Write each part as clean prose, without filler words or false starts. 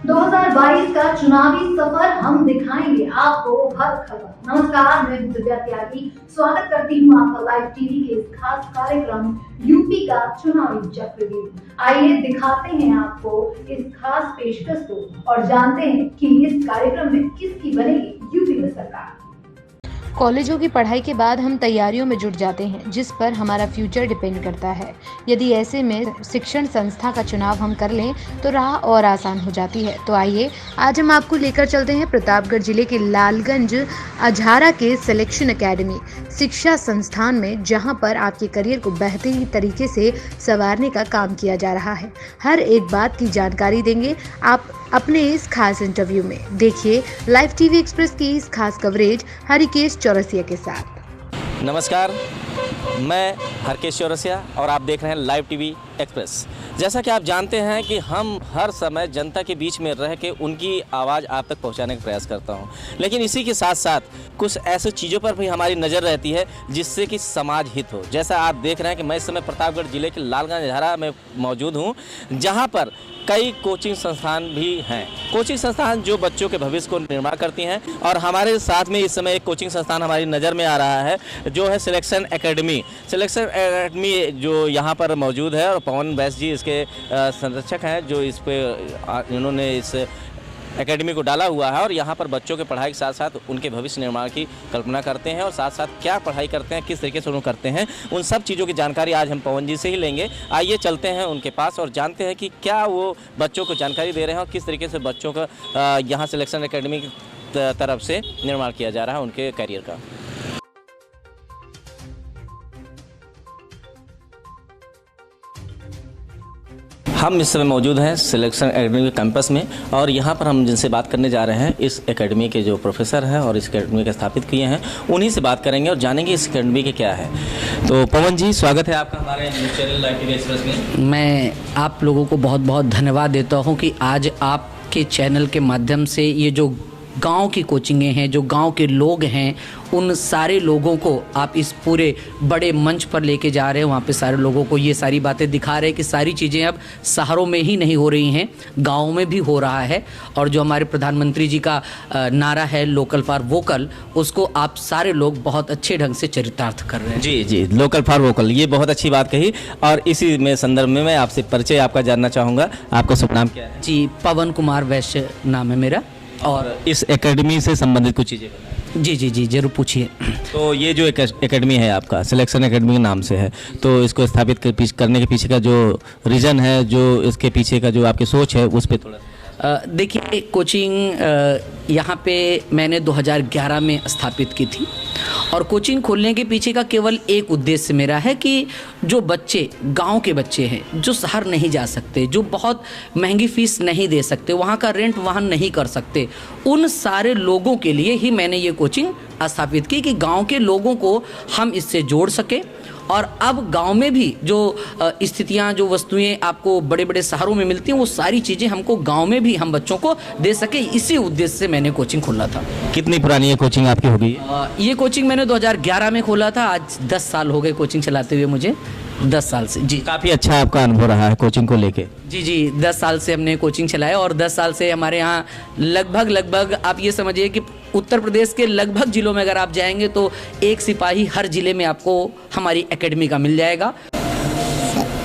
2022 का चुनावी सफर हम दिखाएंगे आपको हर खबर। नमस्कार, मैं दिव्या त्यागी स्वागत करती हूँ आपका लाइव टीवी के इस खास कार्यक्रम यूपी का चुनावी चक्रव्यूह। आइए दिखाते हैं आपको इस खास पेशकश को और जानते हैं कि इस कार्यक्रम में किसकी बनेगी यूपी में सरकार। कॉलेजों की पढ़ाई के बाद हम तैयारियों में जुट जाते हैं, जिस पर हमारा फ्यूचर डिपेंड करता है। यदि ऐसे में शिक्षण संस्था का चुनाव हम कर लें तो राह और आसान हो जाती है। तो आइए आज हम आपको लेकर चलते हैं प्रतापगढ़ जिले के लालगंज अझारा के सिलेक्शन एकेडमी शिक्षा संस्थान में, जहां पर आपके करियर को बेहतरीन तरीके से संवारने का काम किया जा रहा है। हर एक बात की जानकारी देंगे आप अपने इस खास इंटरव्यू में। देखिए लाइव टीवी एक्सप्रेस की इस खास कवरेज हरिकेश चौरसिया के साथ। नमस्कार, मैं हरकेश चौरसिया और आप देख रहे हैं लाइव टीवी एक्सप्रेस। जैसा कि आप जानते हैं कि हम हर समय जनता के बीच में रह के उनकी आवाज़ आप तक पहुंचाने का प्रयास करता हूं, लेकिन इसी के साथ साथ कुछ ऐसी चीज़ों पर भी हमारी नज़र रहती है जिससे कि समाज हित हो। जैसा आप देख रहे हैं कि मैं इस समय प्रतापगढ़ जिले के लालगंज अझारा में मौजूद हूँ, जहाँ पर कई कोचिंग संस्थान भी हैं। कोचिंग संस्थान जो बच्चों के भविष्य को निर्माण करती हैं, और हमारे साथ में इस समय एक कोचिंग संस्थान हमारी नज़र में आ रहा है जो है सिलेक्शन एकेडमी। सिलेक्शन एकेडमी जो यहाँ पर मौजूद है, और पवन बैस जी इसके संरक्षक हैं जो इस पे इन्होंने इस एकेडमी को डाला हुआ है, और यहाँ पर बच्चों के पढ़ाई के साथ साथ उनके भविष्य निर्माण की कल्पना करते हैं, और साथ साथ क्या पढ़ाई करते हैं, किस तरीके से उन्होंने करते हैं, उन सब चीज़ों की जानकारी आज हम पवन जी से ही लेंगे। आइए चलते हैं उनके पास और जानते हैं कि क्या वो बच्चों को जानकारी दे रहे हैं और किस तरीके से बच्चों का यहाँ सिलेक्शन एकेडमी की तरफ से निर्माण किया जा रहा है उनके करियर का। हम इस समय मौजूद हैं सिलेक्शन एकेडमी के कैंपस में, और यहाँ पर हम जिनसे बात करने जा रहे हैं इस एकेडमी के जो प्रोफेसर हैं और इस एकेडमी के स्थापित किए हैं, उन्हीं से बात करेंगे और जानेंगे इस एकेडमी के क्या है। तो पवन जी, स्वागत है आपका हमारे चैनल लाइव टीवी एक्सप्रेस में। मैं आप लोगों को बहुत बहुत धन्यवाद देता हूँ कि आज आपके चैनल के माध्यम से ये जो गांव की कोचिंगें हैं, जो गांव के लोग हैं, उन सारे लोगों को आप इस पूरे बड़े मंच पर लेके जा रहे हैं। वहाँ पे सारे लोगों को ये सारी बातें दिखा रहे हैं कि सारी चीज़ें अब शहरों में ही नहीं हो रही हैं, गाँव में भी हो रहा है। और जो हमारे प्रधानमंत्री जी का नारा है लोकल फॉर वोकल, उसको आप सारे लोग बहुत अच्छे ढंग से चरितार्थ कर रहे हैं। जी जी, लोकल फॉर वोकल, ये बहुत अच्छी बात कही। और इसी में संदर्भ में मैं आपसे परिचय आपका जानना चाहूँगा। आपका शुभ नाम क्या है? जी, पवन कुमार वैश्य नाम है मेरा। और इस एकेडमी से संबंधित कुछ चीज़ें बताएं। जी जी जी, जरूर पूछिए। तो ये जो एकेडमी है आपका सिलेक्शन एकेडमी के नाम से है, तो इसको स्थापित करने के पीछे का जो रीज़न है, जो इसके पीछे का जो आपकी सोच है, उस पर थोड़ा देखिए, कोचिंग यहाँ पे मैंने 2011 में स्थापित की थी, और कोचिंग खोलने के पीछे का केवल एक उद्देश्य मेरा है कि जो बच्चे गांव के बच्चे हैं, जो शहर नहीं जा सकते, जो बहुत महंगी फ़ीस नहीं दे सकते, वहाँ का रेंट वहन नहीं कर सकते, उन सारे लोगों के लिए ही मैंने ये कोचिंग स्थापित की कि गांव के लोगों को हम इससे जोड़ सके। और अब गांव में भी जो स्थितियां, जो वस्तुएं आपको बड़े बड़े शहरों में मिलती हैं, वो सारी चीज़ें हमको गांव में भी हम बच्चों को दे सके, इसी उद्देश्य से मैंने कोचिंग खोला था। कितनी पुरानी ये कोचिंग आपकी हो गई? ये कोचिंग मैंने 2011 में खोला था। आज 10 साल हो गए कोचिंग चलाते हुए मुझे, 10 साल से। जी, काफ़ी अच्छा आपका अनुभव रहा है कोचिंग को लेके। जी जी, 10 साल से हमने कोचिंग चलाया, और 10 साल से हमारे यहाँ लगभग आप ये समझिए कि उत्तर प्रदेश के लगभग जिलों में अगर आप जाएंगे तो एक सिपाही हर जिले में आपको हमारी एकेडमी का मिल जाएगा।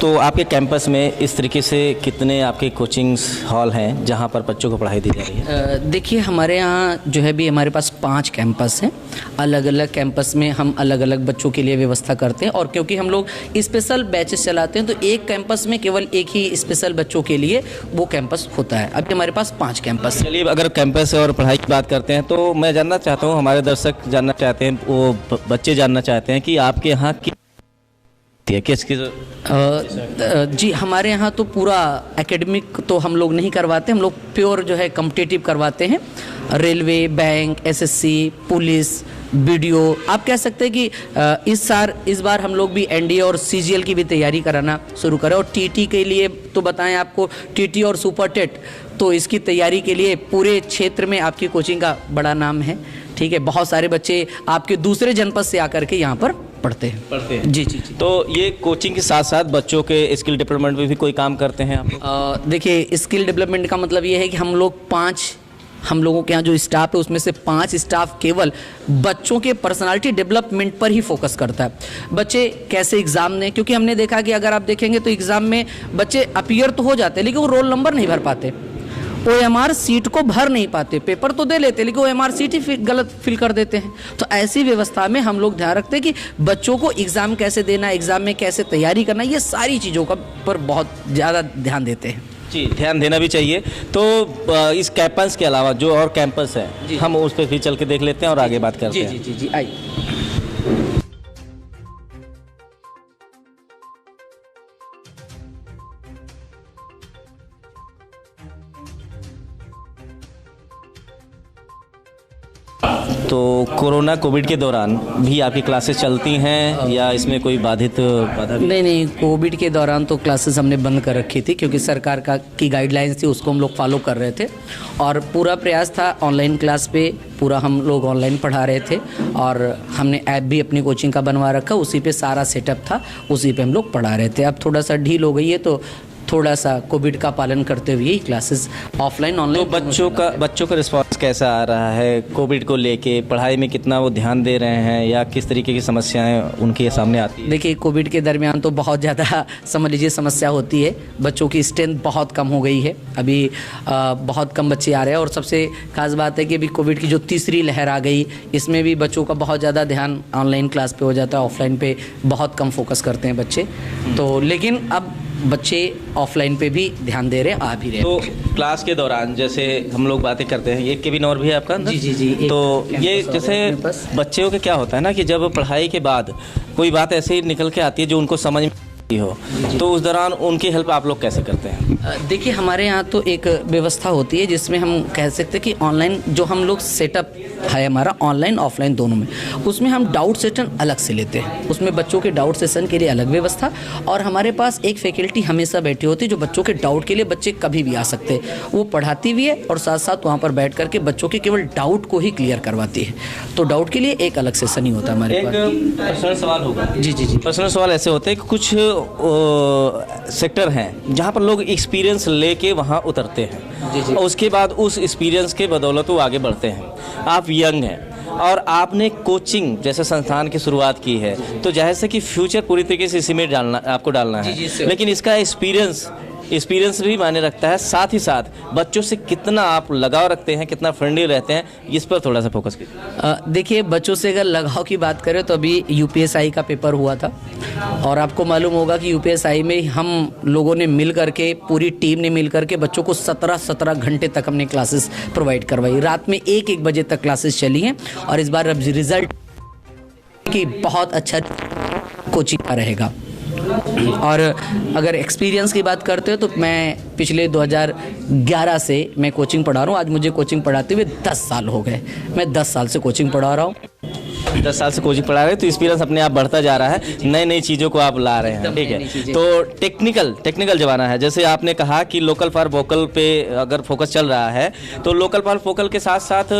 तो आपके कैंपस में इस तरीके से कितने आपके कोचिंग हॉल हैं जहां पर बच्चों को पढ़ाई दी जा रही है? देखिए, हमारे यहाँ जो है भी हमारे पास 5 कैंपस हैं। अलग अलग कैंपस में हम अलग अलग बच्चों के लिए व्यवस्था करते हैं, और क्योंकि हम लोग स्पेशल बैचेस चलाते हैं, तो एक कैंपस में केवल एक ही स्पेशल बच्चों के लिए वो कैंपस होता है। अभी हमारे पास 5 कैंपस। चलिए, अगर कैंपस और पढ़ाई की बात करते हैं तो मैं जानना चाहता हूँ, हमारे दर्शक जानना चाहते हैं, वो बच्चे जानना चाहते हैं कि आपके यहाँ किसकी जी, हमारे यहाँ तो पूरा एकेडमिक तो हम लोग नहीं करवाते, हम लोग प्योर जो है कॉम्पिटिटिव करवाते हैं। Railway, bank, SSC, police, BDO, आप कह सकते हैं कि इस बार हम लोग भी एनडीए और सीजीएल की भी तैयारी कराना शुरू करें। और टीटी के लिए तो बताएं आपको, टीटी और सुपर टेट, तो इसकी तैयारी के लिए पूरे क्षेत्र में आपकी कोचिंग का बड़ा नाम है। ठीक है, बहुत सारे बच्चे आपके दूसरे जनपद से आकर के यहाँ पर पढ़ते हैं। जी जी जी। तो ये कोचिंग के साथ साथ बच्चों के स्किल डेवलपमेंट में भी कोई काम करते हैं आप लोग? देखिए, स्किल डेवलपमेंट का मतलब ये है कि हम लोगों के यहाँ जो स्टाफ है उसमें से 5 स्टाफ केवल बच्चों के पर्सनालिटी डेवलपमेंट पर ही फोकस करता है। बच्चे कैसे एग्ज़ाम दें, क्योंकि हमने देखा कि अगर आप देखेंगे तो एग्ज़ाम में बच्चे अपीयर तो हो जाते हैं लेकिन वो रोल नंबर नहीं भर पाते, OMR सीट को भर नहीं पाते, पेपर तो दे लेते लेकिन OMR सीट ही गलत फिल कर देते हैं। तो ऐसी व्यवस्था में हम लोग ध्यान रखते हैं कि बच्चों को एग्ज़ाम कैसे देना, एग्ज़ाम में कैसे तैयारी करना, ये सारी चीज़ों का पर बहुत ज़्यादा ध्यान देते हैं। जी, ध्यान देना भी चाहिए। तो इस कैंपस के अलावा जो और कैंपस है हम उस पर फिर चल के देख लेते हैं और आगे बात करते हैं। जी जी जी, आइए। तो कोरोना कोविड के दौरान भी आपकी क्लासेस चलती हैं या इसमें कोई बाधा भी? नहीं, कोविड के दौरान तो क्लासेस हमने बंद कर रखी थी क्योंकि सरकार की गाइडलाइंस थी, उसको हम लोग फॉलो कर रहे थे और पूरा प्रयास था ऑनलाइन क्लास पे, पूरा हम लोग ऑनलाइन पढ़ा रहे थे और हमने ऐप भी अपनी कोचिंग का बनवा रखा, उसी पे सारा सेटअप था, उसी पे हम लोग पढ़ा रहे थे। अब थोड़ा सा ढील हो गई है तो थोड़ा सा कोविड का पालन करते हुए ही क्लासेस ऑफलाइन ऑनलाइन। तो बच्चों का रिस्पांस कैसा आ रहा है कोविड को लेके? पढ़ाई में कितना वो ध्यान दे रहे हैं या किस तरीके की समस्याएं उनके सामने आती है? देखिए, कोविड के दरमियान तो बहुत ज़्यादा समझ लीजिए समस्या होती है। बच्चों की स्ट्रेंथ बहुत कम हो गई है, अभी बहुत कम बच्चे आ रहे हैं और सबसे खास बात है कि अभी कोविड की जो तीसरी लहर आ गई, इसमें भी बच्चों का बहुत ज़्यादा ध्यान ऑनलाइन क्लास पे हो जाता है, ऑफलाइन पे बहुत कम फोकस करते हैं बच्चे। तो लेकिन अब बच्चे ऑफलाइन पे भी ध्यान दे रहे हैं, आ भी रहे हैं। तो क्लास के दौरान जैसे हम लोग बातें करते हैं, ये केबिन और भी है आपका अंदर? जी जी जी। तो ये जैसे बच्चों के क्या होता है ना कि जब पढ़ाई के बाद कोई बात ऐसे ही निकल के आती है जो उनको समझ में नहीं हो, तो उस दौरान उनकी हेल्प आप लोग कैसे करते हैं? देखिए, हमारे यहाँ तो एक व्यवस्था होती है जिसमें हम कह सकते हैं कि ऑनलाइन जो हम लोग सेटअप है हमारा ऑनलाइन ऑफलाइन दोनों में, उसमें हम डाउट सेशन अलग से लेते हैं, उसमें बच्चों के डाउट सेशन के लिए अलग व्यवस्था और हमारे पास एक फैकल्टी हमेशा बैठी होती है जो बच्चों के डाउट के लिए बच्चे कभी भी आ सकते हैं, वो पढ़ाती भी है और साथ साथ वहाँ पर बैठ करके बच्चों के केवल डाउट को ही क्लियर करवाती है। तो डाउट के लिए एक अलग सेशन ही होता है हमारे पास। एक पर्सनल सवाल होगा। जी जी जी। पर्सनल सवाल ऐसे होते हैं कि कुछ सेक्टर हैं जहाँ पर लोग एक्सपीरियंस लेके वहाँ उतरते हैं जी जी। और उसके बाद उस एक्सपीरियंस के बदौलत वो आगे बढ़ते हैं। आप यंग हैं और आपने कोचिंग जैसे संस्थान की शुरुआत की है, तो जाहिर से कि फ्यूचर पूरी तरीके से इसी में आपको डालना है, लेकिन इसका एक्सपीरियंस भी मायने रखता है। साथ ही साथ बच्चों से कितना आप लगाव रखते हैं, कितना फ्रेंडली रहते हैं, इस पर थोड़ा सा फोकस कीजिए। देखिए, बच्चों से अगर लगाव की बात करें तो अभी UPSI का पेपर हुआ था और आपको मालूम होगा कि UPSI में हम लोगों ने मिल करके, पूरी टीम ने मिल करके बच्चों को 17 घंटे तक हमने क्लासेस प्रोवाइड करवाई। रात में 1 बजे तक क्लासेस चली हैं और इस बार रिजल्ट की बहुत अच्छा कोचिंग का रहेगा। और अगर एक्सपीरियंस की बात करते हो तो मैं पिछले 2011 से मैं कोचिंग पढ़ा रहा हूँ। आज मुझे कोचिंग पढ़ाते हुए 10 साल हो गए। मैं 10 साल से कोचिंग पढ़ा रहा हूँ। 10 साल से कोचिंग पढ़ा रहे हैं तो एक्सपीरियंस अपने आप बढ़ता जा रहा है, नई नई चीज़ों को आप ला रहे हैं। ठीक है, तो टेक्निकल ज़माना है। जैसे आपने कहा कि लोकल फॉर वोकल पे अगर फोकस चल रहा है, तो लोकल फॉर वोकल के साथ साथ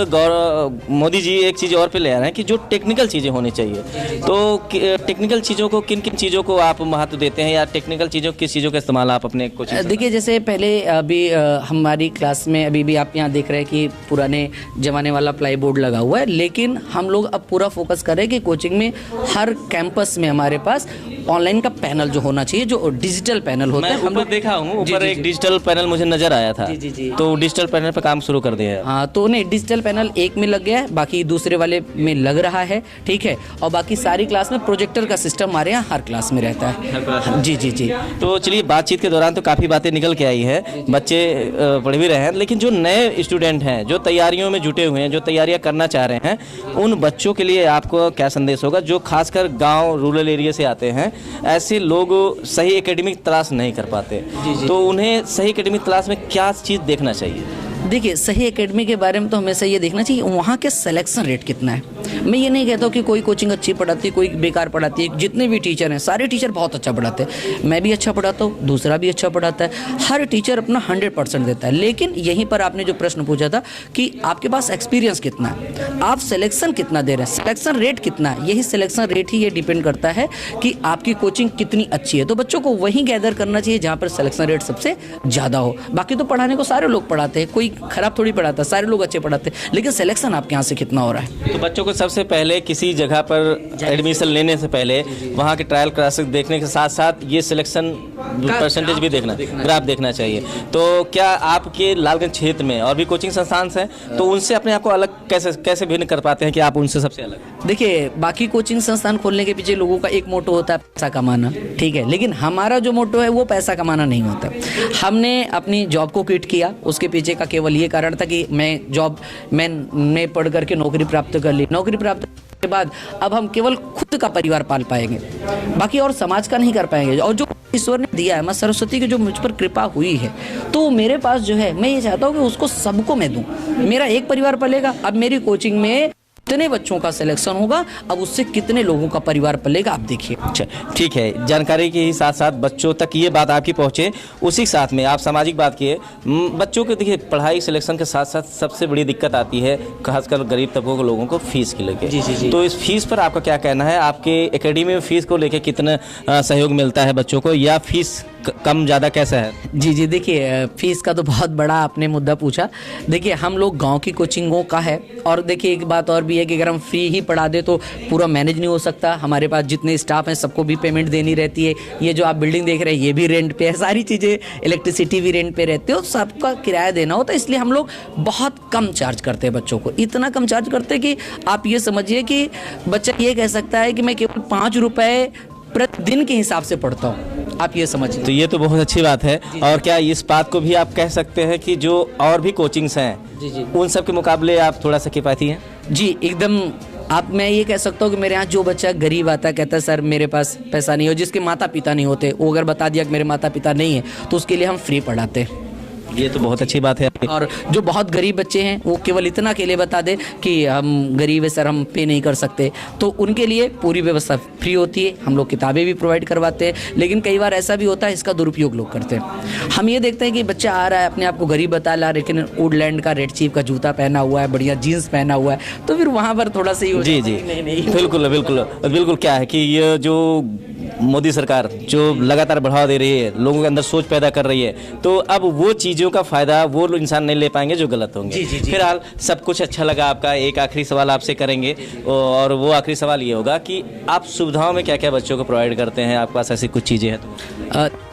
मोदी जी एक चीज़ और पे ले आ रहे हैं कि जो टेक्निकल चीज़ें होनी चाहिए। तो टेक्निकल चीज़ों को किन किन चीज़ों को आप महत्व देते हैं या टेक्निकल चीज़ों किस चीज़ों का इस्तेमाल आप अपने कोचिंग? देखिए, जैसे पहले अभी हमारी क्लास में अभी भी आप यहाँ देख रहे हैं कि पुराने ज़माने वाला प्लाई बोर्ड लगा हुआ है, लेकिन हम लोग अब पूरा फोकस कर रहे हैं कि कोचिंग में हर कैंपस में हमारे पास ऑनलाइन का पैनल जो होना चाहिए, जो डिजिटल पैनल होता है। हम लोग देखा हूँ ऊपर एक डिजिटल पैनल मुझे नजर आया था। जी जी जी। तो डिजिटल पैनल पे काम शुरू कर दिया है। हाँ, तो नहीं, डिजिटल पैनल एक में लग गया है, बाकी दूसरे वाले में लग रहा है। ठीक है, और बाकी सारी क्लास में प्रोजेक्टर का सिस्टम हमारे यहाँ हर क्लास में रहता है। जी जी जी। तो चलिए, बातचीत के दौरान तो काफ़ी बातें निकल के आई है, बच्चे पढ़ भी रहे हैं, लेकिन जो नए स्टूडेंट हैं, जो तैयारियों में जुटे हुए हैं, जो तैयारियां करना चाह रहे हैं, उन बच्चों के लिए आपको क्या संदेश होगा जो खासकर गांव रूरल एरिया से आते हैं? ऐसे लोग सही एकेडमिक तलाश नहीं कर पाते, तो उन्हें सही एकेडमिक तलाश में क्या चीज़ देखना चाहिए? देखिए, सही एकेडमी के बारे में तो हमेशा ये देखना चाहिए वहाँ के सिलेक्शन रेट कितना है। मैं ये नहीं कहता हूँ कि कोई कोचिंग अच्छी पढ़ाती है, कोई बेकार पढ़ाती है। जितने भी टीचर हैं, सारे टीचर बहुत अच्छा पढ़ाते हैं। मैं भी अच्छा पढ़ाता हूँ, दूसरा भी अच्छा पढ़ाता है। हर टीचर अपना 100% देता है। लेकिन यहीं पर आपने जो प्रश्न पूछा था कि आपके पास एक्सपीरियंस कितना है, आप सिलेक्शन कितना दे रहे हैं, सिलेक्शन सिलेक्शन रेट कितना है, यही सिलेक्शन रेट ही ये डिपेंड करता है कि आपकी कोचिंग कितनी अच्छी है। तो बच्चों को वहीं गैदर करना चाहिए जहाँ पर सिलेक्शन रेट सबसे ज़्यादा हो। बाकी तो पढ़ाने को सारे लोग पढ़ाते हैं, कोई खराब थोड़ी पढ़ाता, सारे लोग अच्छे पढ़ाते हैं, लेकिन सिलेक्शन आपके यहाँ से कितना हो रहा है। तो बच्चों को सबसे पहले किसी जगह पर एडमिशन लेने से पहले वहाँ के ट्रायल क्लासेस देखने के साथ साथ ये सिलेक्शन परसेंटेज भी देखना ग्राफ देखना चाहिए। तो क्या आपके लालगंज क्षेत्र में और भी कोचिंग संस्थान हैं, तो उनसे अपने आप को अलग कैसे भिन्न कर पाते हैं कि आप उनसे सबसे अलग? देखिए, बाकी कोचिंग संस्थान खोलने के पीछे लोगों का एक मोटो होता है पैसा कमाना, ठीक है, लेकिन हमारा जो मोटो है वो पैसा कमाना नहीं होता। हमने अपनी जॉब को क्विट किया, उसके पीछे का केवल ये कारण था कि मैं पढ़ करके नौकरी प्राप्त कर ली। नौकरी प्राप्त के बाद अब हम केवल खुद का परिवार पाल पाएंगे, बाकी और समाज का नहीं कर पाएंगे। और जो ईश्वर ने दिया है, मां सरस्वती की जो मुझ पर कृपा हुई है, तो मेरे पास जो है, मैं ये चाहता हूँ कि उसको सबको मैं दूं। मेरा एक परिवार पलेगा, अब मेरी कोचिंग में कितने बच्चों का सिलेक्शन होगा, अब उससे कितने लोगों का परिवार पलेगा, आप देखिए। अच्छा, ठीक है, जानकारी के ही साथ साथ बच्चों तक ये बात आपकी पहुँचे, उसी साथ में आप सामाजिक बात किए। बच्चों के देखिए पढ़ाई सिलेक्शन के साथ साथ सबसे बड़ी दिक्कत आती है खासकर गरीब तबकों के लोगों को फीस की लेके। जी। तो इस फीस पर आपका क्या कहना है? आपके एकेडमी में फीस को लेके कितना सहयोग मिलता है बच्चों को, या फीस कम ज़्यादा कैसा है? जी, देखिए, फीस का तो बहुत बड़ा आपने मुद्दा पूछा। देखिए, हम लोग गांव की कोचिंगों का है, और देखिए एक बात और भी है कि अगर हम फ्री ही पढ़ा दे तो पूरा मैनेज नहीं हो सकता। हमारे पास जितने स्टाफ हैं सबको भी पेमेंट देनी रहती है। ये जो आप बिल्डिंग देख रहे हैं ये भी रेंट पे है, सारी चीज़ें, इलेक्ट्रिसिटी भी रेंट पे रहती है, और सबका किराया देना होता है। इसलिए हम लोग बहुत कम चार्ज करते हैं बच्चों को, इतना कम चार्ज करते हैं कि आप ये समझिए कि बच्चा ये कह सकता है कि मैं केवल 5 रुपये प्रतिदिन के हिसाब से पढ़ता हूँ, आप ये समझिए। तो ये तो बहुत अच्छी बात है। और क्या इस बात को भी आप कह सकते हैं कि जो और भी कोचिंग्स हैं, जी, उन सब के मुकाबले आप थोड़ा सा किफ़ायती हैं? जी, एकदम। मैं ये कह सकता हूँ कि मेरे यहाँ जो बच्चा गरीब आता है, कहता है सर मेरे पास पैसा नहीं हो, जिसके माता पिता नहीं होते, वो अगर बता दिया कि मेरे माता पिता नहीं है, तो उसके लिए हम फ्री पढ़ाते हैं। ये तो बहुत अच्छी बात है। और जो बहुत गरीब बच्चे हैं, वो केवल इतना के लिए बता दे कि हम गरीब है सर, हम पे नहीं कर सकते, तो उनके लिए पूरी व्यवस्था फ्री होती है। हम लोग किताबें भी प्रोवाइड करवाते हैं, लेकिन कई बार ऐसा भी होता है इसका दुरुपयोग लोग करते हैं। हम ये देखते हैं कि बच्चा आ रहा है, अपने आप को गरीब बता रहा है, लेकिन वुडलैंड का रेड चीफ का जूता पहना हुआ है, बढ़िया जीन्स पहना हुआ है, तो फिर वहाँ पर थोड़ा सा ही जी नहीं। बिल्कुल क्या है कि ये जो मोदी सरकार जो लगातार बढ़ावा दे रही है, लोगों के अंदर सोच पैदा कर रही है, तो अब वो चीज़ों का फ़ायदा वो लोग इंसान नहीं ले पाएंगे जो गलत होंगे। जी। फिलहाल सब कुछ अच्छा लगा आपका। एक आखिरी सवाल आपसे करेंगे, और वो आखिरी सवाल ये होगा कि आप सुविधाओं में क्या क्या बच्चों को प्रोवाइड करते हैं? आपके पास ऐसी कुछ चीज़ें हैं तो?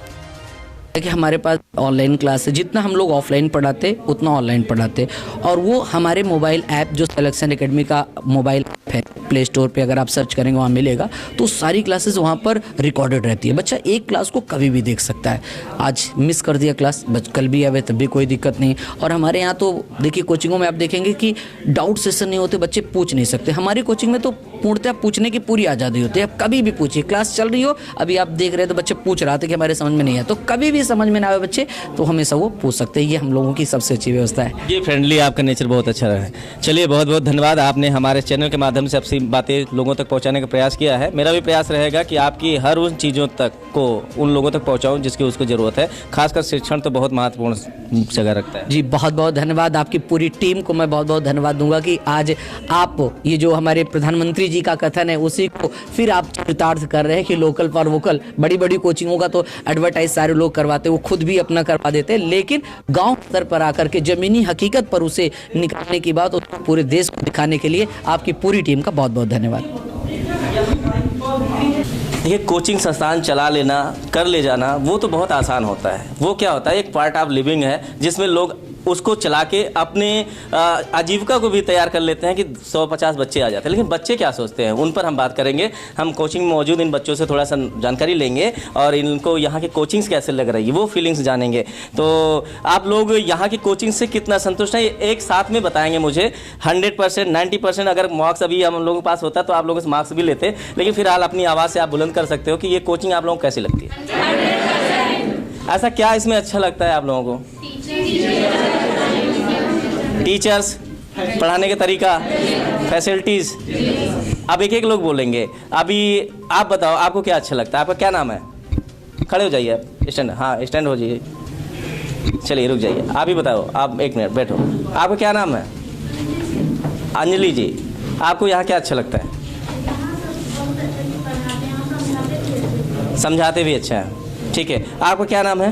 कि हमारे पास ऑनलाइन क्लास है, जितना हम लोग ऑफलाइन पढ़ाते उतना ऑनलाइन पढ़ाते, और वो हमारे मोबाइल ऐप जो सिलेक्शन एकेडमी का मोबाइल ऐप है, प्ले स्टोर पे अगर आप सर्च करेंगे वहाँ मिलेगा, तो सारी क्लासेस वहाँ पर रिकॉर्डेड रहती है। बच्चा एक क्लास को कभी भी देख सकता है, आज मिस कर दिया क्लास, कल भी आवे तब भी कोई दिक्कत नहीं। और हमारे यहाँ तो देखिए कोचिंगों में आप देखेंगे कि डाउट सेशन नहीं होते, बच्चे पूछ नहीं सकते। हमारी कोचिंग में तो पूर्णतः पूछने की पूरी आज़ादी होती है, आप कभी भी पूछिए। क्लास चल रही हो, अभी आप देख रहे हैं तो बच्चे पूछ रहे थे कि हमारे समझ में नहीं है, तो कभी भी समझ में ना आए बच्चे तो हमेशा वो पूछ सकते हैं। ये हम लोगों की सबसे अच्छी व्यवस्था है। ये फ्रेंडली आपका नेचर बहुत अच्छा रहा है। चलिए, बहुत बहुत धन्यवाद, आपने हमारे चैनल के माध्यम से अपनी बातें लोगों तक पहुंचाने का प्रयास किया है। मेरा भी प्रयास रहेगा कि आपकी हर उन चीज़ों तक को उन लोगों तक पहुंचाऊं जिसकी उसको ज़रूरत है। खासकर शिक्षण तो बहुत महत्वपूर्ण जगह रखता है। जी, बहुत बहुत धन्यवाद। आपकी पूरी टीम को मैं बहुत बहुत धन्यवाद दूंगा कि आज आप ये जो हमारे प्रधानमंत्री जी का कथन है उसी को फिर आप चरितार्थ कर रहे हैं कि लोकल फॉर वोकल। बड़ी बड़ी कोचिंगों का तो एडवर्टाइज सारे लोग करवाते, वो खुद भी अपना करवा देते, लेकिन गांव स्तर पर आकर के जमीनी हकीकत पर उसे निकालने की बात और पूरे देश को दिखाने के लिए आपकी पूरी टीम का बहुत बहुत धन्यवाद। देखिए, कोचिंग संस्थान चला लेना, कर ले जाना, वो तो बहुत आसान होता है। वो क्या होता है, एक पार्ट ऑफ लिविंग है जिसमें लोग उसको चला के अपने आजीविका को भी तैयार कर लेते हैं कि 150 बच्चे आ जाते हैं। लेकिन बच्चे क्या सोचते हैं, उन पर हम बात करेंगे। हम कोचिंग में मौजूद इन बच्चों से थोड़ा सा जानकारी लेंगे और इनको यहाँ की कोचिंग्स कैसे लग रही है वो फीलिंग्स जानेंगे। तो आप लोग यहाँ की कोचिंग से कितना संतुष्ट हैं, एक साथ में बताएंगे मुझे। 100%, 90% अगर मार्क्स अभी हम लोगों के पास होता तो आप लोगों से मार्क्स भी लेते, लेकिन फिलहाल अपनी आवाज़ से आप बुलंद कर सकते हो कि ये कोचिंग आप लोगों को कैसी लगती है। ऐसा क्या इसमें अच्छा लगता है आप लोगों को? टीचर्स, पढ़ाने का तरीका, फैसिलिटीज़। अब एक एक लोग बोलेंगे। अभी आप बताओ, आपको क्या अच्छा लगता है? आपका क्या नाम है? खड़े हो जाइए आप, स्टैंड, हाँ स्टैंड हो जाइए। चलिए रुक जाइए, आप ही बताओ, आप एक मिनट बैठो। आपका क्या नाम है? अंजलि जी, आपको यहाँ क्या अच्छा लगता है? समझाते भी अच्छा है। ठीक है, आपका क्या नाम है?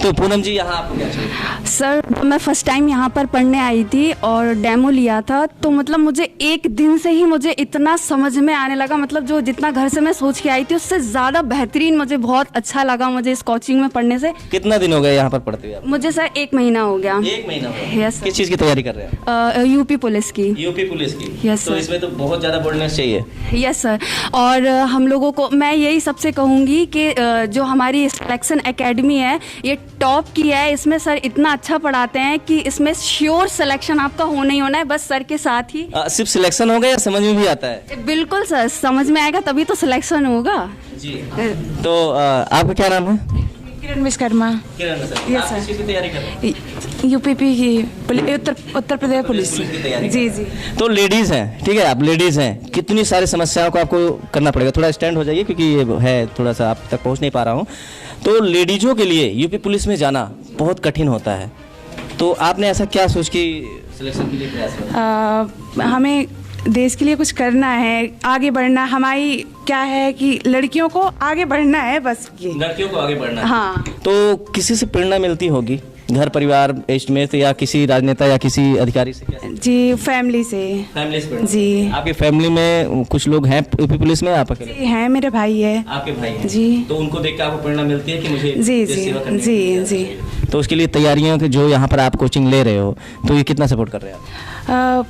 तो पूनम जी, यहाँ आपको क्या चाहिए? सर मैं फ़र्स्ट टाइम यहाँ पर पढ़ने आई थी और डेमो लिया था, तो मतलब मुझे एक दिन से ही मुझे इतना समझ में आने लगा, मतलब जो जितना घर से मैं सोच के आई थी उससे ज़्यादा बेहतरीन मुझे बहुत अच्छा लगा मुझे इस कोचिंग में पढ़ने से। कितना दिन हो गए यहाँ पर पढ़ते हुए आप? मुझे सर 1 महीना हो गया। 1 महीना हो गया। Yes sir. किस चीज़ की तैयारी कर रहे हैं? यूपी पुलिस की। यूपी पुलिस की? यस तो सर। इसमें तो बहुत ज़्यादा बोल्डनेस चाहिए। Yes sir. और हम लोगों को मैं यही सबसे कहूँगी कि जो हमारी सिलेक्शन एकेडमी है ये टॉप की है, इसमें सर इतना अच्छा पढ़ाते हैं कि इसमें श्योर सिलेक्शन आपका होना ही होना है, बस सर के साथ ही। सिर्फ सिलेक्शन होगा या समझ में भी आता है? बिल्कुल सर, समझ में आएगा तभी तो सिलेक्शन होगा जी। तो आपका क्या नाम है? किरण विश्वकर्मा। किरण सर, Yes, आप sir. किस चीज़ की तैयारी कर रहे हैं? यूपीपी की उत्तर प्रदेश पुलिस की तैयारी जी कर जी। रहे हैं। तो लेडीज़ हैं, ठीक है, आप लेडीज़ हैं, कितनी सारी समस्याओं को आपको करना पड़ेगा। थोड़ा स्टैंड हो जाइए क्योंकि ये है थोड़ा सा आप तक पहुंच नहीं पा रहा हूं। तो लेडीज़ों के लिए यूपी पुलिस में जाना बहुत कठिन होता है, तो आपने ऐसा क्या सोच के सिलेक्शन के लिए प्रयास किया? हमें देश के लिए कुछ करना है, आगे बढ़ना। हमारी क्या है कि लड़कियों को आगे बढ़ना है, बस ये। लड़कियों को आगे बढ़ना है। हाँ। तो किसी से प्रेरणा मिलती होगी, घर परिवार एस्टिमेट या किसी राजनेता या किसी अधिकारी से? क्या जी, फैमिली से। फैमिली से प्रेरणा? जी। आपकी फैमिली में कुछ लोग हैं यूपी पुलिस में? आप अकेले? जी हैं, मेरे भाई है। आपके भाई हैं? जी। तो उनको देख के आपको प्रेरणा मिलती है कि मुझे जी देश जी सेवा करनी जी है? जी। तो उसके लिए तैयारियों के जो यहाँ पर आप कोचिंग ले रहे हो, तो ये कितना सपोर्ट कर रहे हैं आप?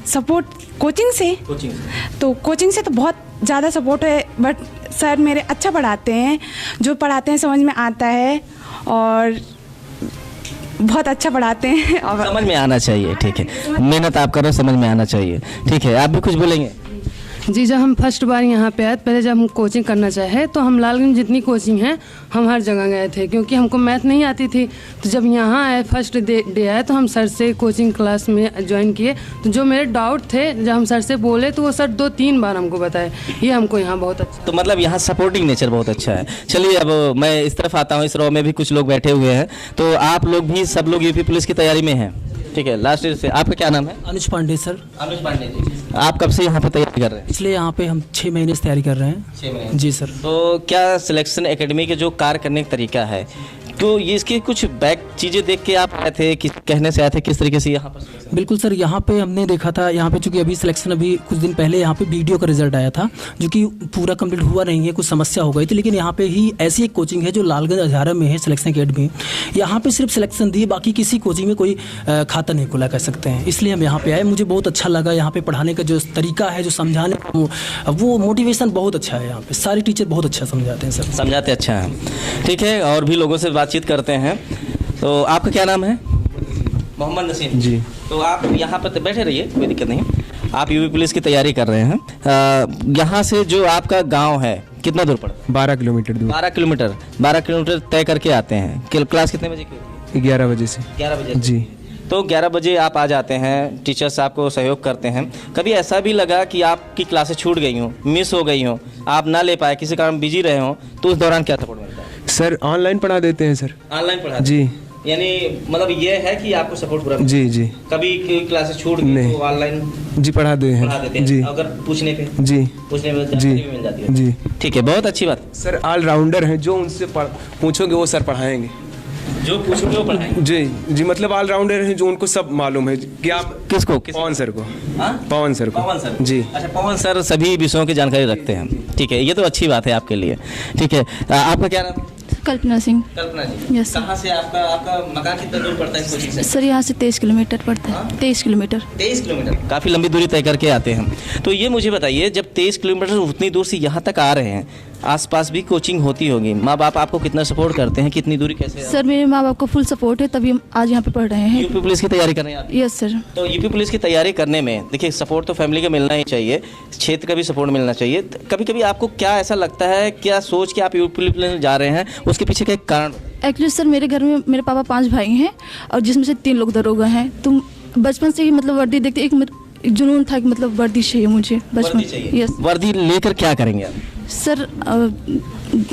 सपोर्ट कोचिंग से कोचिंग से? तो कोचिंग से तो बहुत ज़्यादा सपोर्ट है, बट सर मेरे अच्छा पढ़ाते हैं, जो पढ़ाते हैं समझ में आता है और बहुत अच्छा पढ़ाते हैं। और समझ में आना चाहिए, ठीक है, मेहनत आप कर रहे हो, समझ में आना चाहिए, ठीक है। आप भी कुछ बोलेंगे? जी, जब हम फर्स्ट बार यहाँ पे आए, पहले जब हम कोचिंग करना चाहे तो हम लालगंज जितनी कोचिंग है हम हर जगह गए थे, क्योंकि हमको मैथ नहीं आती थी। तो जब यहाँ आए फर्स्ट डे आए तो हम सर से कोचिंग क्लास में ज्वाइन किए। तो जो मेरे डाउट थे जब हम सर से बोले तो वो सर 2-3 बार हमको बताए। ये हमको यहाँ बहुत अच्छा। तो मतलब यहाँ सपोर्टिंग नेचर बहुत अच्छा है। चलिए अब मैं इस तरफ आता हूँ, इस रो में भी कुछ लोग बैठे हुए हैं। तो आप लोग भी सब लोग यूपी पुलिस की तैयारी में हैं, ठीक है। लास्ट ईयर से आपका क्या नाम है? अनुज पांडे सर। अनुज पांडे जी, आप कब से यहाँ पर तैयारी कर रहे हैं? इसलिए यहाँ पे हम 6 महीने से तैयारी कर रहे हैं। 6 महीने। जी सर। तो क्या सिलेक्शन एकेडमी के जो कार्य करने का तरीका है, तो ये इसकी कुछ बैक चीज़ें देख के आप आए थे, किस कहने से आए थे, किस तरीके से यहाँ पर? बिल्कुल सर, यहाँ पे हमने देखा था, यहाँ पे चूंकि अभी सिलेक्शन अभी कुछ दिन पहले यहाँ पे वीडियो का रिजल्ट आया था जो कि पूरा कंप्लीट हुआ नहीं है, कुछ समस्या हो गई थी। लेकिन यहाँ पे ही ऐसी एक कोचिंग है जो लालगंज अजारा में है, सिलेक्शन एकेडमी। यहाँ पे सिर्फ सिलेक्शन दी, बाकी किसी कोचिंग में कोई खाता नहीं खुला कह सकते हैं। इसलिए हम यहाँ पे आए, मुझे बहुत अच्छा लगा। यहाँ पे पढ़ाने का जो तरीका है, जो समझाने का वो मोटिवेशन बहुत अच्छा है। यहाँ पे सारे टीचर बहुत अच्छा समझाते हैं सर। समझाते अच्छा है, ठीक है। और भी लोगों से बातचीत करते हैं। तो आपका क्या नाम है? मोहम्मद नसीम जी। तो आप यहाँ पर बैठे रहिए, कोई दिक्कत नहीं। आप यूपी पुलिस की तैयारी कर रहे हैं। यहाँ से जो आपका गांव है कितना दूर पड़ता है? 12 किलोमीटर दूर। 12 किलोमीटर तय करके आते हैं। क्लास कितने बजे की? 11 बजे से। 11 बजे जी। तो 11 बजे आप आ जाते हैं, टीचर्स आपको सहयोग करते हैं। कभी ऐसा भी लगा कि आपकी क्लासेस छूट गई हों, मिस हो गई हों, आप ना ले पाए, किसी कारण बिजी रहे हों, तो उस दौरान क्या सपोर्ट मिलता है? सर ऑनलाइन पढ़ा देते हैं सर। ऑनलाइन पढ़ा? जी। यानी मतलब ये है कि आपको सपोर्ट पूरा? जी जी। कभी क्लासेस छूट गई नहीं। तो ऑनलाइन जी पढ़ा देते हैं जी। अगर पूछने पे? जी। पूछने में जी जानकारी भी मिल जाती है? जी। ठीक है, बहुत अच्छी बात। सर ऑलराउंडर हैं, जो उनसे पूछोगे वो सर पढ़ाएंगे। जो पूछोगे वो पढ़ाएंगे? जी जी, मतलब ऑलराउंडर हैं जो उनको सब मालूम है कि आप किसको? पवन सर को। हाँ? पवन सर को। पवन सर जी। अच्छा, पवन सर सभी विषयों की जानकारी रखते हैं, ठीक है, ये तो अच्छी बात है आपके लिए, ठीक है। आपका क्या नाम? कल्पना सिंह। कल्पना जी। Yes sir. कहाँ से आपका मकान कितना दूर पड़ता है इस कोचिंग से? सर यहाँ से 23 किलोमीटर पड़ता है। 23 किलोमीटर। 23 किलोमीटर, काफ़ी लंबी दूरी तय करके आते हैं। तो ये मुझे बताइए, जब 23 किलोमीटर उतनी दूर से यहाँ तक आ रहे हैं, आसपास भी कोचिंग होती होगी, माँ बाप आपको कितना सपोर्ट करते हैं, कितनी दूरी कैसे? सर मेरे माँ बाप को फुल सपोर्ट है, तभी हम आज यहाँ पे पढ़ रहे हैं। यूपी पुलिस की तैयारी कर रहे हैं आप? Yes sir. तो यूपी पुलिस की तैयारी करने में देखिए, सपोर्ट तो फैमिली का मिलना ही चाहिए, क्षेत्र का भी सपोर्ट मिलना चाहिए। कभी कभी आपको क्या ऐसा लगता है, क्या सोच के आप यूपी पुलिस में जा रहे हैं, उसके पीछे का एक कारण? एक्चुअली सर मेरे घर में मेरे पापा 5 भाई हैं और जिसमें से 3 लोग दरोगा हैं। तो बचपन से ही मतलब वर्दी देखते एक जुनून था कि मतलब वर्दी चाहिए मुझे बचपन। वर्दी चाहिए? यस। वर्दी लेकर क्या करेंगे आप? सर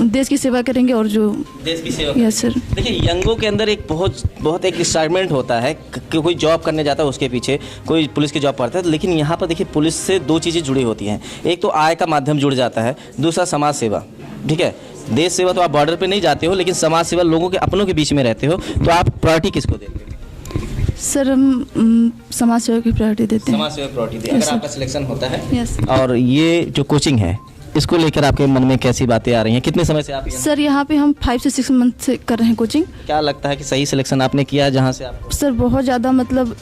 देश की सेवा करेंगे और जो देश की सेवा। Yes sir. देखिए, यंगों के अंदर एक बहुत एक एक्साइटमेंट होता है कि कोई जॉब करने जाता है, उसके पीछे कोई पुलिस की जॉब करता है, लेकिन यहाँ पर देखिए पुलिस से दो चीज़ें जुड़ी होती हैं। एक तो आय का माध्यम जुड़ जाता है, दूसरा समाज सेवा। ठीक है, देश सेवा तो आप बॉर्डर पे नहीं जाते हो, लेकिन समाज सेवा लोगों के अपनों के बीच में रहते हो, तो आप प्रायोरिटी किसको देते हो? सर हम समाज सेवा की प्रायोरिटी देते हैं। समाज सेवा प्रायोरिटी देते हैं। अगर आपका सिलेक्शन होता है यस। और ये जो कोचिंग है, इसको लेकर आपके मन में कैसी बातें आ रही हैं? कितने समय से आप सर यहाँ पे हम 5 से 6 मंथ से कर रहे हैं कोचिंग। क्या लगता है कि सही सिलेक्शन आपने किया है जहाँ से आप? सर बहुत ज़्यादा, मतलब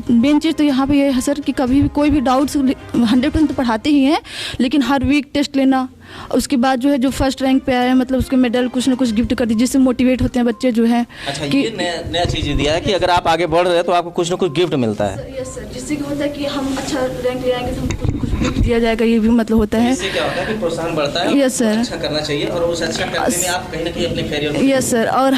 मेन चीज़ तो यहाँ पे ये है सर कि कभी भी कोई भी डाउट्स 100% तो पढ़ाते ही हैं, लेकिन हर वीक टेस्ट लेना, उसके बाद जो है जो फर्स्ट रैंक पे आया है मतलब उसके मेडल कुछ ना कुछ गिफ्ट कर दी, जिससे मोटिवेट होते हैं बच्चे जो है। अच्छा, कि ये नया चीज़ दिया है कि अगर आप आगे बढ़ रहे हैं तो आपको कुछ ना कुछ गिफ्ट मिलता है। यस सर, जिससे क्या होता है कि हम अच्छा रैंक ले आएंगे तो हमको कुछ गिफ्ट दिया जाएगा, ये भी मतलब होता है। इससे क्या होता है कि प्रोत्साहन बढ़ता है। Yes sir. अच्छा करना चाहिए और उस अच्छा करने में आप कहीं ना कहीं अपने करियर। यस सर, और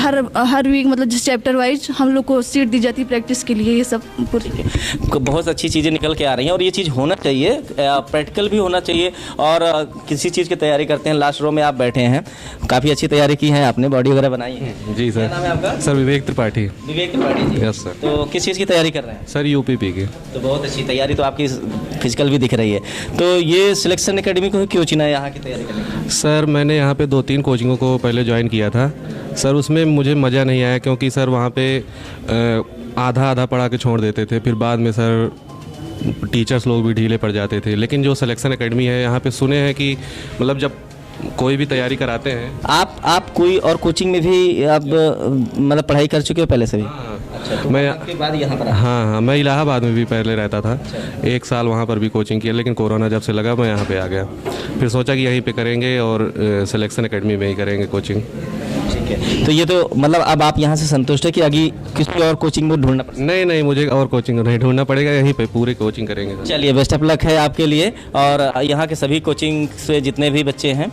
हर वीक मतलब जिस चैप्टर वाइज हम लोग को सीट दी जाती है प्रैक्टिस के लिए, ये सब बहुत अच्छी चीज़ें निकल के आ रही हैं और ये चीज़ होना चाहिए, प्रैक्टिकल भी होना चाहिए। और किसी चीज़ की तैयारी करते हैं, लास्ट रो में आप बैठे हैं, काफ़ी अच्छी तैयारी की है आपने, बॉडी वगैरह बनाई है। जी सर। क्या नाम है आपका? Sir Vivek Tripathi. Vivek Tripathi ji. Yes sir. तो किस चीज़ की तैयारी कर रहे हैं? सर यूपीपी की। तो बहुत अच्छी तैयारी तो आपकी फिजिकल भी दिख रही है। तो ये सिलेक्शन एकेडमी को क्यों चुना है यहाँ की तैयारी करने के लिए? सर मैंने यहाँ पे 2-3 कोचिंगों को पहले ज्वाइन किया था सर, उसमें मुझे मज़ा नहीं आया क्योंकि सर वहाँ पे आधा पढ़ा के छोड़ देते थे, फिर बाद में सर टीचर्स लोग भी ढीले पड़ जाते थे। लेकिन जो सिलेक्शन एकेडमी है यहाँ पे सुने हैं कि मतलब जब कोई भी तैयारी कराते हैं। आप कोई और कोचिंग में भी आप मतलब पढ़ाई कर चुके हो पहले से भी? अच्छा, तो मैं के बाद यहाँ पर हाँ, मैं इलाहाबाद में भी पहले रहता था। 1 साल वहाँ पर भी कोचिंग किया, लेकिन कोरोना जब से लगा मैं यहाँ पे आ गया। फिर सोचा कि यहीं पे करेंगे और सिलेक्शन एकेडमी में ही करेंगे कोचिंग। ठीक है, तो ये तो मतलब अब आप यहाँ से संतुष्ट है कि आगे किसी और कोचिंग में ढूंढना पड़ेगा? नहीं, मुझे और कोचिंग नहीं ढूंढना पड़ेगा, यहीं पे पूरी कोचिंग करेंगे। चलिए, बेस्ट ऑफ लक है आपके लिए। और यहाँ के सभी कोचिंग से जितने भी बच्चे हैं,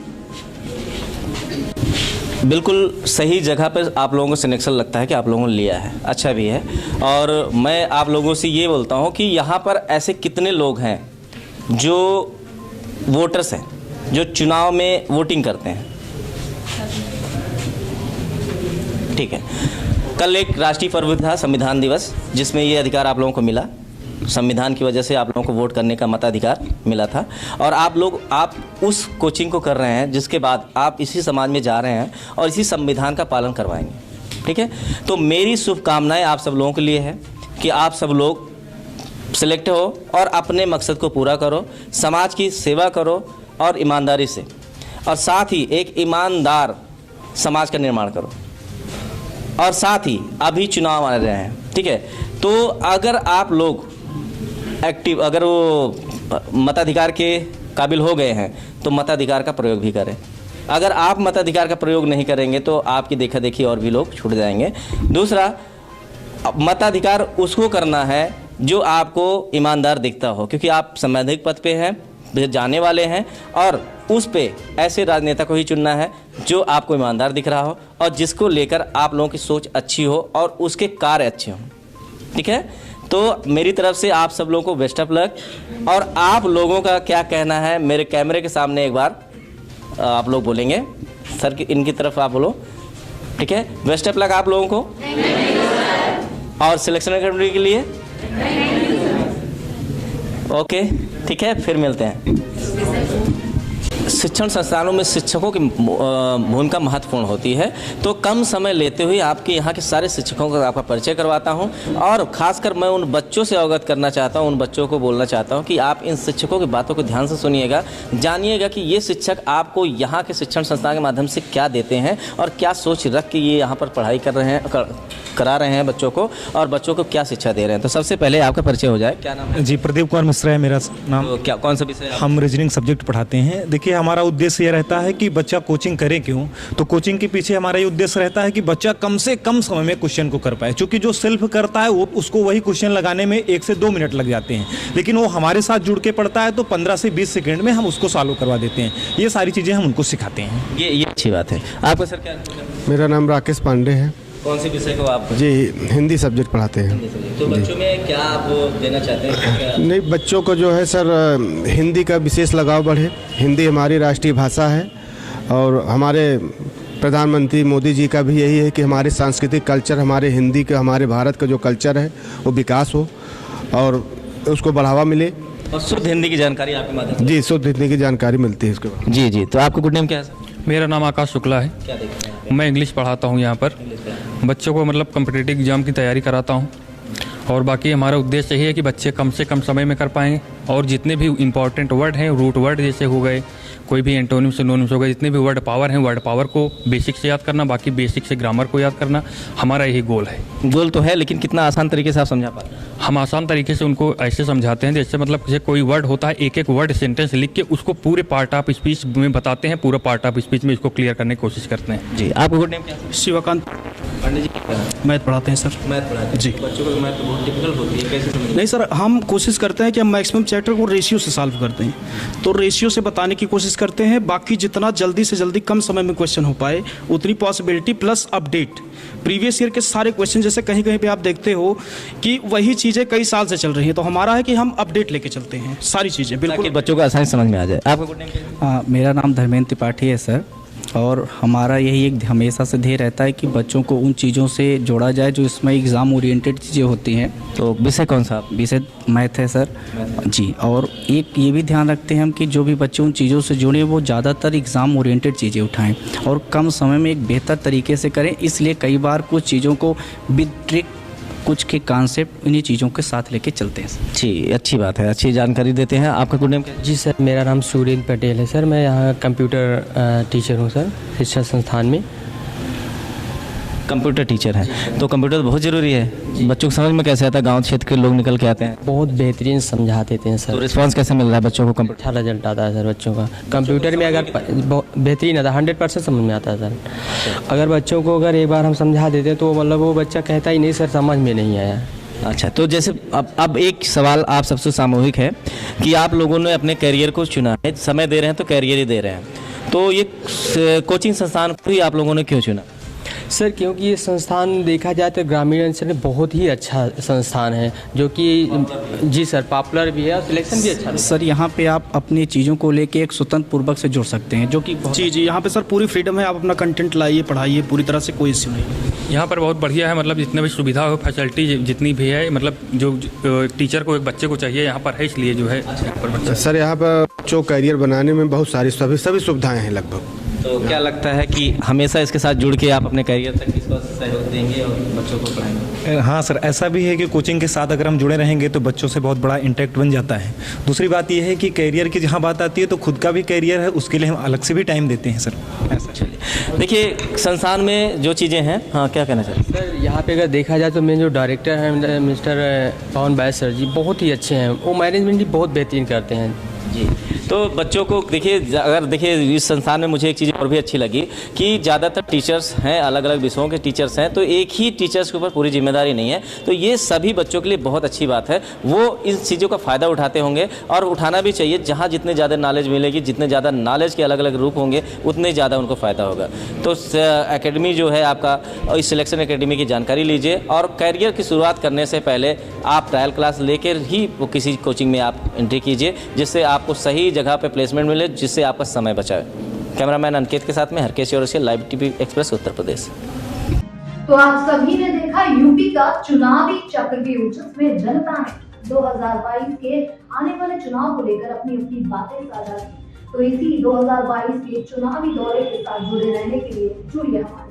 बिल्कुल सही जगह पर आप लोगों को सिलेक्शन लगता है कि आप लोगों ने लिया है, अच्छा भी है। और मैं आप लोगों से ये बोलता हूँ कि यहाँ पर ऐसे कितने लोग हैं जो वोटर्स हैं, जो चुनाव में वोटिंग करते हैं? ठीक है, कल एक राष्ट्रीय पर्व था संविधान दिवस, जिसमें ये अधिकार आप लोगों को मिला। संविधान की वजह से आप लोगों को वोट करने का मताधिकार मिला था। और आप उस कोचिंग को कर रहे हैं जिसके बाद आप इसी समाज में जा रहे हैं और इसी संविधान का पालन करवाएंगे। ठीक है, तो मेरी शुभकामनाएं आप सब लोगों के लिए है कि आप सब लोग सिलेक्ट हो और अपने मकसद को पूरा करो, समाज की सेवा करो और ईमानदारी से, और साथ ही एक ईमानदार समाज का निर्माण करो। और साथ ही अभी चुनाव आ रहे हैं, ठीक है, तो अगर आप लोग एक्टिव, अगर वो मताधिकार के काबिल हो गए हैं तो मताधिकार का प्रयोग भी करें। अगर आप मताधिकार का प्रयोग नहीं करेंगे तो आपकी देखा देखी और भी लोग छूट जाएंगे। दूसरा, मताधिकार उसको करना है जो आपको ईमानदार दिखता हो, क्योंकि आप संवैधानिक पद पे हैं, जाने वाले हैं, और उस पे ऐसे राजनेता को ही चुनना है जो आपको ईमानदार दिख रहा हो और जिसको लेकर आप लोगों की सोच अच्छी हो और उसके कार्य अच्छे हों। ठीक है, तो मेरी तरफ से आप सब लोगों को बेस्ट ऑफ लक। और आप लोगों का क्या कहना है मेरे कैमरे के सामने एक बार आप लोग बोलेंगे, सर की इनकी तरफ आप बोलो। ठीक है, बेस्ट ऑफ लक आप लोगों को। और सिलेक्शन एकेडमी के लिए ओके, ठीक है, फिर मिलते हैं। शिक्षण संस्थानों में शिक्षकों की भूमिका महत्वपूर्ण होती है, तो कम समय लेते हुए आपके यहाँ के सारे शिक्षकों का आपका परिचय करवाता हूँ। और ख़ासकर मैं उन बच्चों से अवगत करना चाहता हूँ, उन बच्चों को बोलना चाहता हूँ कि आप इन शिक्षकों की बातों को ध्यान से सुनिएगा, जानिएगा कि ये शिक्षक आपको यहाँ के शिक्षण संस्थान के माध्यम से क्या देते हैं और क्या सोच रख के ये यहाँ पर पढ़ाई करा रहे हैं बच्चों को, और बच्चों को क्या शिक्षा दे रहे हैं। तो सबसे पहले आपका परिचय हो जाए। क्या नाम है? जी, प्रदीप कुमार मिश्रा है मेरा नाम। तो क्या कौन सा विषय? हम रीजनिंग सब्जेक्ट पढ़ाते हैं। देखिए, हमारा उद्देश्य यह रहता है कि बच्चा कोचिंग करे क्यों, तो कोचिंग के पीछे हमारा ये उद्देश्य रहता है कि बच्चा कम से कम समय में क्वेश्चन को कर पाए। क्योंकि जो सेल्फ करता है वो उसको वही क्वेश्चन लगाने में 1 से 2 मिनट लग जाते हैं, लेकिन वो हमारे साथ जुड़ के पढ़ता है तो 15 से 20 सेकंड में हम उसको सॉल्व करवा देते हैं। ये सारी चीज़ें हम उनको सिखाते हैं। ये अच्छी बात है। आपका सर क्या? मेरा नाम राकेश पांडे है। कौन से विषय को आप? जी, हिंदी सब्जेक्ट पढ़ाते हैं। तो बच्चों में क्या आप देना चाहते हैं? नहीं, बच्चों को जो है सर हिंदी का विशेष लगाव बढ़े। हिंदी हमारी राष्ट्रीय भाषा है और हमारे प्रधानमंत्री मोदी जी का भी यही है कि हमारे सांस्कृतिक कल्चर, हमारे हिंदी का, हमारे भारत का जो कल्चर है वो विकास हो और उसको बढ़ावा मिले। और शुद्ध हिंदी की जानकारी आपके माध्यम से? जी, शुद्ध हिंदी की जानकारी मिलती है इसके बाद। जी जी। तो आपका गुड नेम क्या है सर? मेरा नाम आकाश शुक्ला है। क्या देखते हैं? मैं इंग्लिश पढ़ाता हूँ यहाँ पर। बच्चों को मतलब कॉम्पिटिटिव एग्जाम की तैयारी कराता हूँ और बाकी हमारा उद्देश्य यही है कि बच्चे कम से कम समय में कर पाएंगे और जितने भी इंपॉर्टेंट वर्ड हैं, रूट वर्ड जैसे हो गए, कोई भी एंटोनिम सिनोनिम्स हो गए, जितने भी वर्ड पावर हैं, वर्ड पावर को बेसिक से याद करना, बाकी बेसिक से ग्रामर को याद करना, हमारा यही गोल है। गोल तो है, लेकिन कितना आसान तरीके से आप समझा पा रहे हैं? हम आसान तरीके से उनको ऐसे समझाते हैं जैसे मतलब जैसे कोई वर्ड होता है, एक एक वर्ड सेंटेंस लिख के उसको पूरे पार्ट ऑफ स्पीच में बताते हैं, पूरा पार्ट ऑफ स्पीच में इसको क्लियर करने की कोशिश करते हैं। जी। आपका गुड नेम क्या है? शिवकांत। पंडित जी मैथ पढ़ाते हैं सर। मैथ पढ़ाते हैं? जी। बच्चों को मैथ बहुत डिफिकल्ट होती है, कैसे समझें? नहीं सर, हम कोशिश करते हैं कि हम मैक्सिमम चैप्टर को रेशियो से सॉल्व करते हैं, तो रेशियो से बताने की कोशिश करते हैं। बाकी जितना जल्दी से जल्दी कम समय में क्वेश्चन हो पाए उतनी possibility plus update. Previous year के सारे क्वेश्चन जैसे कहीं कहीं पे आप देखते हो कि वही चीज़ें कई साल से चल रही हैं, तो हमारा है कि हम अपडेट लेके चलते हैं सारी चीज़ें, बिल्कुल बच्चों को आसानी समझ में आ जाए। आपका गुड नेम क्या है? मेरा नाम धर्मेंद्र त्रिपाठी है सर, और हमारा यही एक हमेशा से ध्येय रहता है कि बच्चों को उन चीज़ों से जोड़ा जाए जो इसमें एग्ज़ाम ओरिएंटेड चीज़ें होती हैं। तो विषय कौन सा? विषय मैथ है सर। जी। और एक ये भी ध्यान रखते हैं हम कि जो भी बच्चे उन चीज़ों से जुड़े वो ज़्यादातर एग्ज़ाम ओरिएंटेड चीज़ें उठाएं और कम समय में एक बेहतर तरीके से करें। इसलिए कई बार कुछ चीज़ों को विद ट्रिक, कुछ के कॉन्सेप्ट इन्हीं चीज़ों के साथ लेके चलते हैं। जी, अच्छी बात है, अच्छी जानकारी देते हैं। आपका गुड नेम क्या है? जी सर, मेरा नाम सुरेंद्र पटेल है सर। मैं यहाँ कंप्यूटर टीचर हूँ सर, शिक्षा संस्थान में। कंप्यूटर टीचर है तो कंप्यूटर बहुत ज़रूरी है। बच्चों को समझ में कैसे आता है? गांव क्षेत्र के लोग निकल के आते हैं, बहुत बेहतरीन समझा देते हैं सर। तो रिस्पांस कैसे मिल रहा है बच्चों को? कंप्यूटर अच्छा रिजल्ट आता है सर बच्चों का। कंप्यूटर में अगर बेहतरीन आता है, 100% समझ में आता है सर। अगर बच्चों को अगर एक बार हम समझा देते हैं तो मतलब वो बच्चा कहता ही नहीं सर समझ में नहीं आया। अच्छा, तो जैसे अब एक सवाल आप सबसे सामूहिक है कि आप लोगों ने अपने करियर को चुना है, समय दे रहे हैं तो करियर ही दे रहे हैं, तो ये कोचिंग संस्थान को ही आप लोगों ने क्यों चुना? सर क्योंकि ये संस्थान देखा जाए तो ग्रामीण अंचल में बहुत ही अच्छा संस्थान है, जो कि जी सर पॉपुलर भी है और सिलेक्शन भी अच्छा है सर। यहाँ पे आप अपनी चीज़ों को लेके एक स्वतंत्र पूर्वक से जुड़ सकते हैं, जो कि जी, यहाँ पे सर पूरी फ्रीडम है। आप अपना कंटेंट लाइए, पढ़ाइए, पूरी तरह से कोई इश्यू नहीं। यहाँ पर बहुत बढ़िया है, मतलब जितने भी सुविधा हो, फैसिलिटी जितनी भी है, मतलब जो टीचर को एक बच्चे को चाहिए यहाँ पर है, इसलिए जो है सर यहाँ पर बच्चों करियर बनाने में बहुत सारी सभी सुविधाएं हैं लगभग। तो क्या लगता है कि हमेशा इसके साथ जुड़ के आप अपने करियर तक इसको सहयोग देंगे और बच्चों को पढ़ाएंगे? हाँ सर, ऐसा भी है कि कोचिंग के साथ अगर हम जुड़े रहेंगे तो बच्चों से बहुत बड़ा इंटैक्ट बन जाता है। दूसरी बात यह है कि करियर की जहाँ बात आती है तो खुद का भी करियर है, उसके लिए हम अलग से भी टाइम देते हैं सर। ऐसा चलिए, देखिए संस्थान में जो चीज़ें हैं, हाँ क्या कहना चाहिए सर? यहाँ पे अगर देखा जाए तो मेरे जो डायरेक्टर हैं मिस्टर पवन बैस सर जी, बहुत ही अच्छे हैं। वो मैनेजमेंट भी बहुत बेहतरीन करते हैं जी। तो बच्चों को देखिए, अगर देखिए इस संस्थान में मुझे एक चीज़ और भी अच्छी लगी कि ज़्यादातर टीचर्स हैं, अलग अलग विषयों के टीचर्स हैं, तो एक ही टीचर्स के ऊपर पूरी जिम्मेदारी नहीं है। तो ये सभी बच्चों के लिए बहुत अच्छी बात है, वो इन चीज़ों का फ़ायदा उठाते होंगे और उठाना भी चाहिए। जहाँ जितने ज़्यादा नॉलेज मिलेगी, जितने ज़्यादा नॉलेज के अलग अलग रूप होंगे, उतने ज़्यादा उनको फ़ायदा होगा। तो एकेडमी जो है आपका, इस सिलेक्शन एकेडमी की जानकारी लीजिए और कैरियर की शुरुआत करने से पहले आप ट्रायल क्लास लेकर ही वो किसी कोचिंग में आप एंट्री कीजिए, जिससे आपको सही जगह पे प्लेसमेंट मिले, जिससे आपका समय बचाए। कैमरामैन अंकित के साथ में Harkesh Chaurasia, live TV express, Uttar Pradesh. तो आप सभी ने देखा यूपी का चुनावी चक्रव्यूह, जिसमें जनता ने 2022 के आने वाले चुनाव को लेकर अपनी अपनी बातें साझा की। तो इसी 2022 के चुनावी दौरे के साथ जुड़े रहने के लिए जुड़िए हमारे